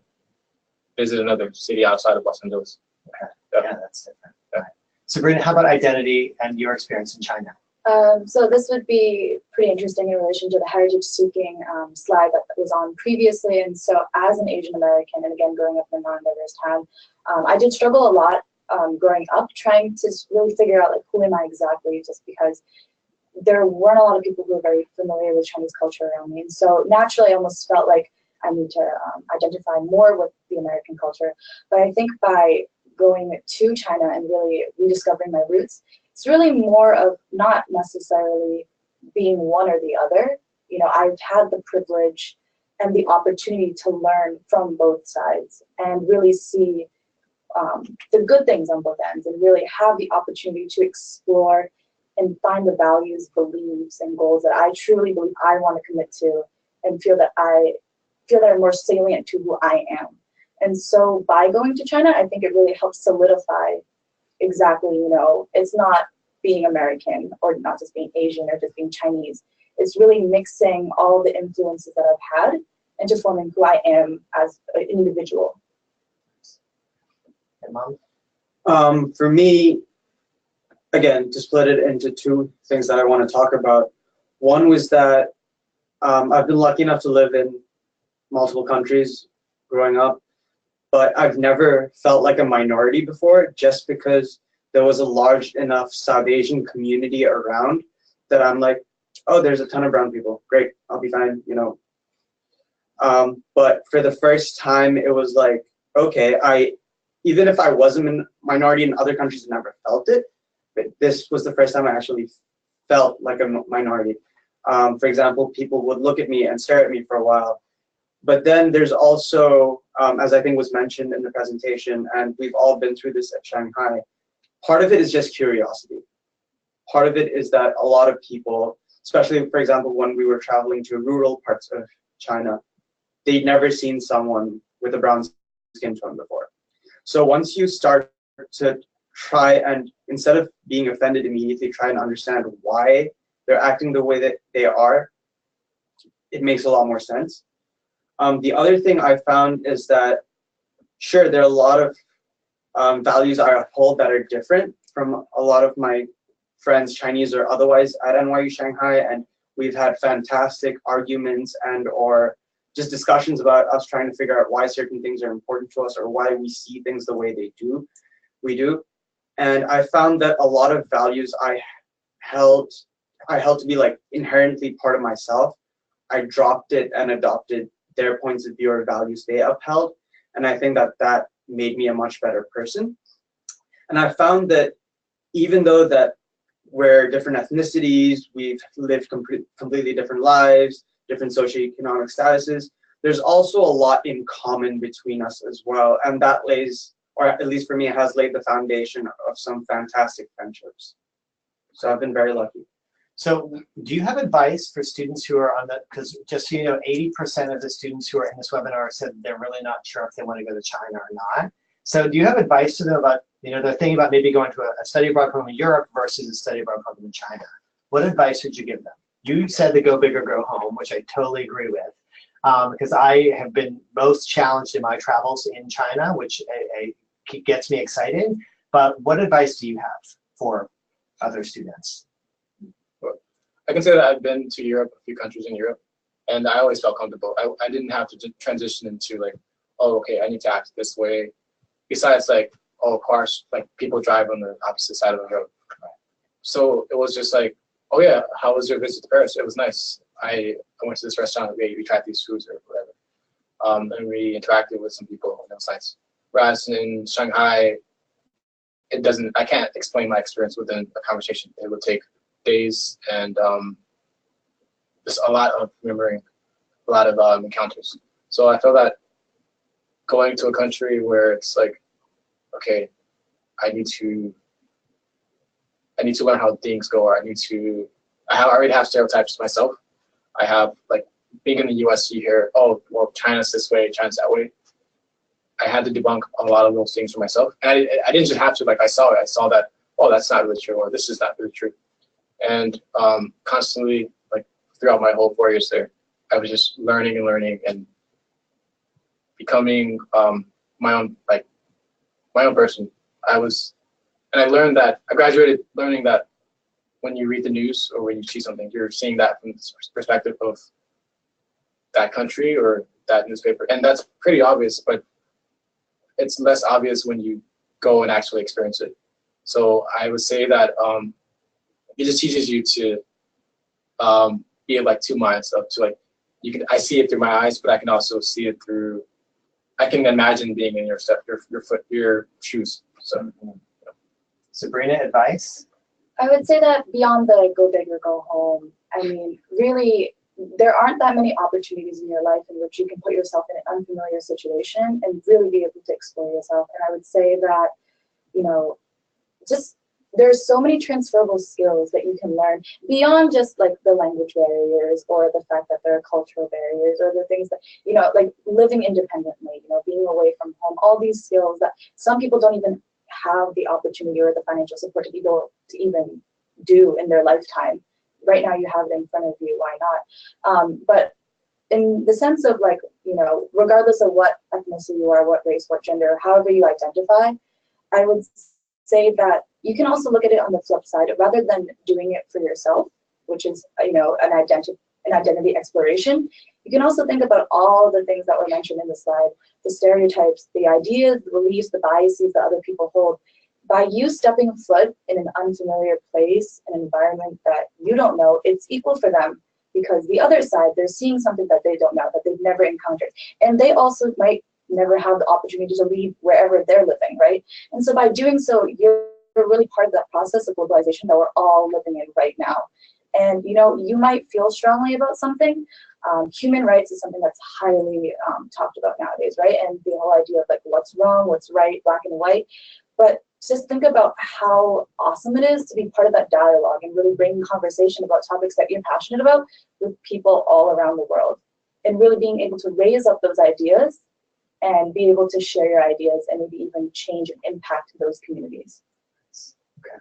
visit another city outside of Los Angeles. Okay. Yeah, that's different. Yeah. Right. Sabrina, how about identity and your experience in China? So this would be pretty interesting in relation to the heritage seeking slide that was on previously. And so as an Asian American, and again, growing up in a non-diverse town, I did struggle a lot growing up, trying to really figure out like, who am I exactly, just because there weren't a lot of people who were very familiar with Chinese culture around me. And so naturally, I almost felt like I need to identify more with the American culture. But I think by going to China and really rediscovering my roots, it's really more of not necessarily being one or the other. You know, I've had the privilege and the opportunity to learn from both sides and really see the good things on both ends, and really have the opportunity to explore and find the values, beliefs, and goals that I truly believe I want to commit to, and feel that are more salient to who I am. And so by going to China, I think it really helps solidify exactly, you know, it's not being American or not just being Asian or just being Chinese. It's really mixing all the influences that I've had into forming who I am as an individual. And Mom? For me, again, to split it into two things that I want to talk about. One was that I've been lucky enough to live in multiple countries growing up, but I've never felt like a minority before, just because there was a large enough South Asian community around that I'm like, oh, there's a ton of brown people. Great, I'll be fine, you know. But for the first time, it was like, okay, even if I wasn't a minority in other countries, I never felt it, but this was the first time I actually felt like a minority. For example, people would look at me and stare at me for a while. But then there's also, as I think was mentioned in the presentation, and we've all been through this at Shanghai, part of it is just curiosity. Part of it is that a lot of people, especially, for example, when we were traveling to rural parts of China, they'd never seen someone with a brown skin tone before. So once you start to try and, instead of being offended immediately, try and understand why they're acting the way that they are, it makes a lot more sense. The other thing I found is that, sure, there are a lot of values I uphold that are different from a lot of my friends, Chinese or otherwise, at NYU Shanghai, and we've had fantastic arguments and or just discussions about us trying to figure out why certain things are important to us or why we see things the way we do. And I found that a lot of values I held to be like inherently part of myself, I dropped it and adopted their points of view or values they upheld. And I think that made me a much better person. And I found that even though that we're different ethnicities, we've lived completely different lives, different socioeconomic statuses, there's also a lot in common between us as well. And that lays, or at least for me, it has laid the foundation of some fantastic friendships. So I've been very lucky. So do you have advice for students who are on that? Because just so you know, 80% of the students who are in this webinar said they're really not sure if they want to go to China or not. So do you have advice to them about, you know, they're thinking about maybe going to a study abroad program in Europe versus a study abroad program in China. What advice would you give them? You said the go big or go home, which I totally agree with, because I have been most challenged in my travels in China, which gets me excited. But what advice do you have for other students? I can say that I've been to Europe, a few countries in Europe, and I always felt comfortable. I didn't have to transition into like, oh, okay, I need to act this way. Besides, like, oh, cars, like people drive on the opposite side of the road. So it was just like, oh yeah, how was your visit to Paris? It was nice. I went to this restaurant, we tried these foods or whatever. And we interacted with some people on those sites. Whereas in Shanghai, I can't explain my experience within a conversation. It would take days and just a lot of remembering, a lot of encounters. So I feel that going to a country where it's like, okay, I need to learn how things go, or I already have stereotypes myself. I have, like, being in the US, you hear, oh, well, China's this way, China's that way. I had to debunk a lot of those things for myself. And I didn't just have to, like, I saw that, oh, that's not really true, or this is not really true. And constantly, like, throughout my whole 4 years there, I was just learning and learning and becoming my own person. I learned that, I graduated learning that when you read the news or when you see something, you're seeing that from the perspective of that country or that newspaper. And that's pretty obvious, but it's less obvious when you go and actually experience it. So I would say that it just teaches you to be of, like, two minds, of, to, like, I see it through my eyes, but I can also see it through, I can imagine being in your shoes. So, Sabrina, advice? I would say that beyond the go big or go home, I mean, really, there aren't that many opportunities in your life in which you can put yourself in an unfamiliar situation and really be able to explore yourself. And I would say that, just there's so many transferable skills that you can learn beyond just, like, the language barriers or the fact that there are cultural barriers or the things that, like living independently, being away from home, all these skills that some people don't even have the opportunity or the financial support to be able to even do in their lifetime. Right now you have it in front of you, why not? But in the sense of, like, regardless of what ethnicity you are, what race, what gender, however you identify, I would say that you can also look at it on the flip side. Rather than doing it for yourself, which is, an identity exploration, you can also think about all the things that were mentioned in the slide, the stereotypes, the ideas, the beliefs, the biases that other people hold. By you stepping foot in an unfamiliar place, an environment that you don't know, it's equal for them, because the other side, they're seeing something that they don't know, that they've never encountered. And they also might never have the opportunity to leave wherever they're living, right? And so by doing so, you're really part of that process of globalization that we're all living in right now. And you might feel strongly about something. Human rights is something that's highly talked about nowadays, right? And the whole idea of, like, what's wrong, what's right, black and white. But just think about how awesome it is to be part of that dialogue and really bring conversation about topics that you're passionate about with people all around the world, and really being able to raise up those ideas and be able to share your ideas and maybe even change and impact those communities. Okay.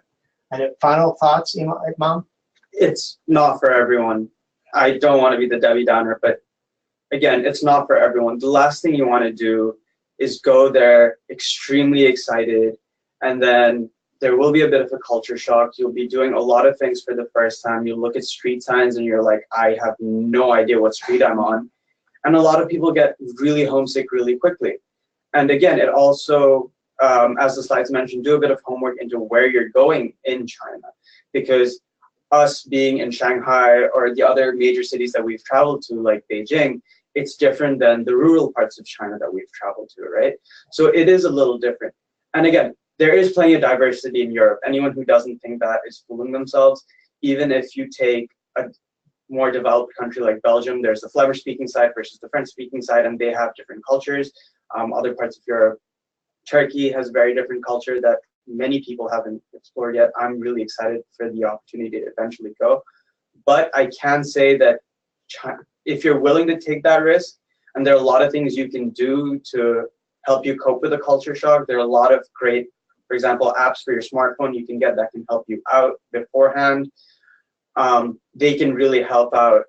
And final thoughts, Mom? It's not for everyone. I don't want to be the Debbie Downer, but again, it's not for everyone. The last thing you want to do is go there extremely excited, and then there will be a bit of a culture shock. You'll be doing a lot of things for the first time. You look at street signs and you're like, I have no idea what street I'm on. And a lot of people get really homesick really quickly. And again, it also, as the slides mentioned, do a bit of homework into where you're going in China, because us being in Shanghai or the other major cities that we've traveled to, like Beijing, it's different than the rural parts of China that we've traveled to, right? So it is a little different. And again, there is plenty of diversity in Europe. Anyone who doesn't think that is fooling themselves. Even if you take a more developed country like Belgium, there's the Flemish-speaking side versus the French-speaking side, and they have different cultures. Other parts of Europe, Turkey has very different culture that many people haven't explored yet. I'm really excited for the opportunity to eventually go. But I can say that if you're willing to take that risk, and there are a lot of things you can do to help you cope with a culture shock. There are a lot of great, for example, apps for your smartphone you can get that can help you out beforehand. They can really help out.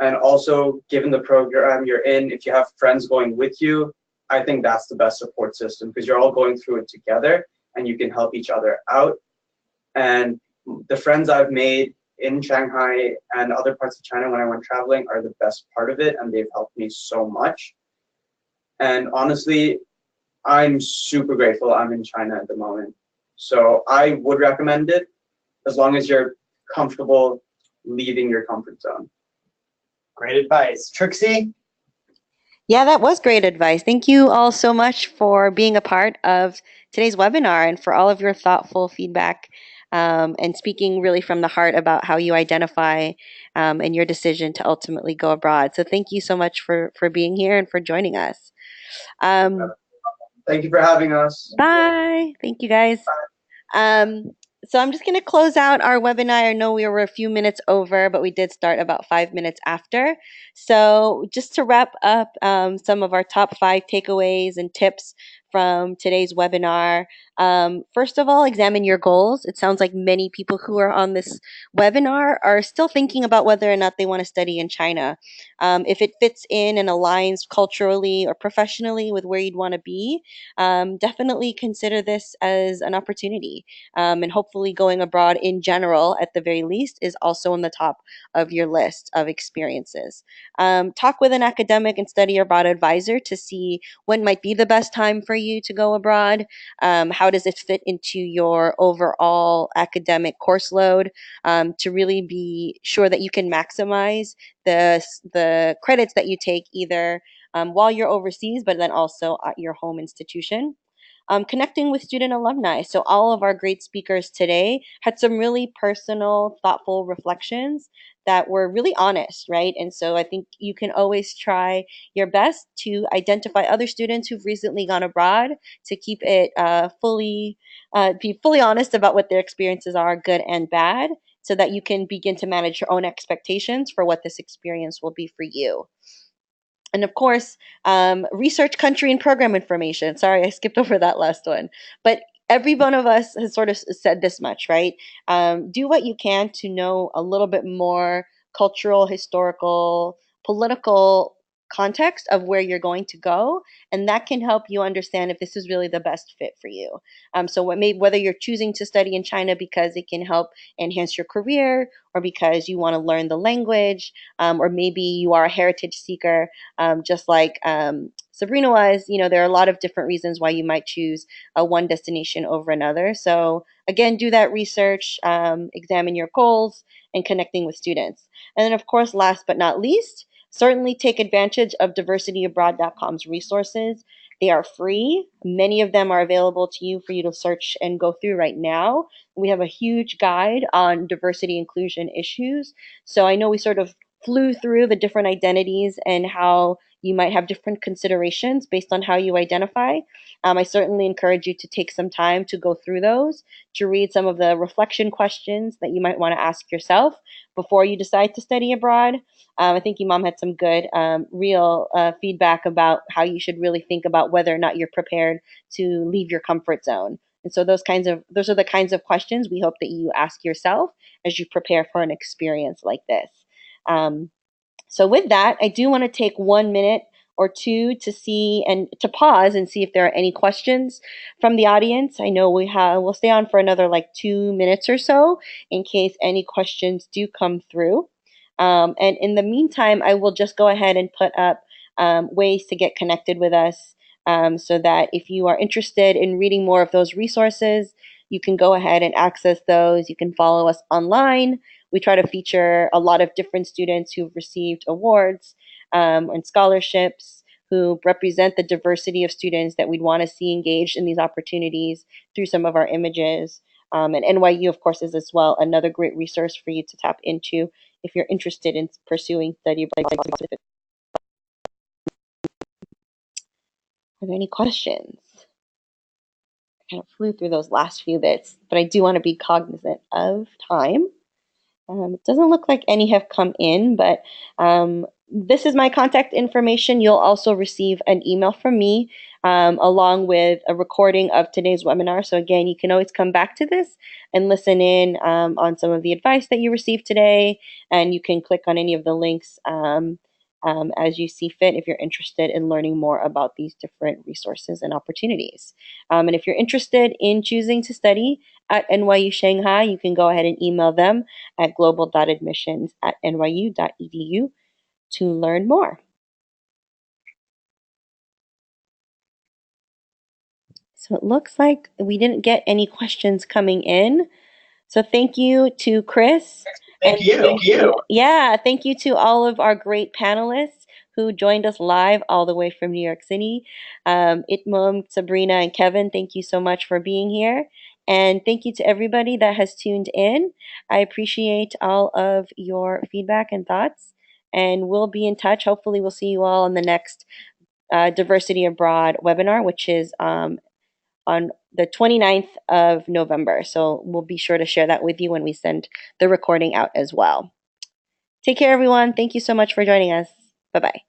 And also, given the program you're in, if you have friends going with you, I think that's the best support system, because you're all going through it together and you can help each other out. And the friends I've made in Shanghai and other parts of China when I went traveling are the best part of it, and they've helped me so much. And honestly, I'm super grateful I'm in China at the moment. So I would recommend it, as long as you're comfortable leaving your comfort zone. Great advice. Trixie? Yeah, that was great advice. Thank you all so much for being a part of today's webinar and for all of your thoughtful feedback, and speaking really from the heart about how you identify and your decision to ultimately go abroad. So thank you so much for being here and for joining us. Thank you for having us. Bye. Thank you, guys. Um, so I'm just going to close out our webinar. I know we were a few minutes over, but we did start about 5 minutes after. So just to wrap up some of our top 5 takeaways and tips from today's webinar. First of all, examine your goals. It sounds like many people who are on this webinar are still thinking about whether or not they want to study in China. If it fits in and aligns culturally or professionally with where you'd want to be, definitely consider this as an opportunity. And hopefully, going abroad in general, at the very least, is also on the top of your list of experiences. Talk with an academic and study abroad advisor to see when might be the best time for you to go abroad. How does it fit into your overall academic course load, to really be sure that you can maximize the credits that you take either while you're overseas, but then also at your home institution. Connecting with student alumni. So, all of our great speakers today had some really personal, thoughtful reflections that were really honest, right? And so, I think you can always try your best to identify other students who've recently gone abroad to keep it be fully honest about what their experiences are, good and bad, so that you can begin to manage your own expectations for what this experience will be for you. And of course, research country and program information. Sorry, I skipped over that last one. But every one of us has sort of said this much, right? Do what you can to know a little bit more cultural, historical, political context of where you're going to go, and that can help you understand if this is really the best fit for you. So whether you're choosing to study in China because it can help enhance your career, or because you want to learn the language, or maybe you are a heritage seeker, just like Sabrina was. There are a lot of different reasons why you might choose one destination over another. So again, do that research, examine your goals, and connecting with students. And then, of course, last but not least, certainly take advantage of diversityabroad.com's resources. They are free. Many of them are available to you for you to search and go through right now. We have a huge guide on diversity inclusion issues. So I know we sort of flew through the different identities and how you might have different considerations based on how you identify. I certainly encourage you to take some time to go through those, to read some of the reflection questions that you might want to ask yourself before you decide to study abroad. I think Imam had some good, real feedback about how you should really think about whether or not you're prepared to leave your comfort zone. And so those are the kinds of questions we hope that you ask yourself as you prepare for an experience like this. Um, so with that, I do want to take 1 minute or two to see and to pause and see if there are any questions from the audience. I know we'll stay on for another like 2 minutes or so in case any questions do come through. And in the meantime, I will just go ahead and put up ways to get connected with us, so that if you are interested in reading more of those resources, you can go ahead and access those. You can follow us online. We try to feature a lot of different students who've received awards and scholarships, who represent the diversity of students that we'd want to see engaged in these opportunities through some of our images. And NYU, of course, is as well another great resource for you to tap into if you're interested in pursuing study abroad. Are there any questions? I kind of flew through those last few bits, but I do want to be cognizant of time. It doesn't look like any have come in, but this is my contact information. You'll also receive an email from me along with a recording of today's webinar. So again, you can always come back to this and listen in on some of the advice that you received today, and you can click on any of the links as you see fit if you're interested in learning more about these different resources and opportunities. And if you're interested in choosing to study at NYU Shanghai, you can go ahead and email them at global.admissions@nyu.edu to learn more. So it looks like we didn't get any questions coming in. So thank you to Chris. Thank you. Yeah, thank you to all of our great panelists who joined us live all the way from New York City. Itmum, Sabrina, and Kevin, thank you so much for being here. And thank you to everybody that has tuned in. I appreciate all of your feedback and thoughts. And we'll be in touch. Hopefully, we'll see you all on the next Diversity Abroad webinar, which is on the 29th of November. So we'll be sure to share that with you when we send the recording out as well. Take care, everyone. Thank you so much for joining us. Bye-bye.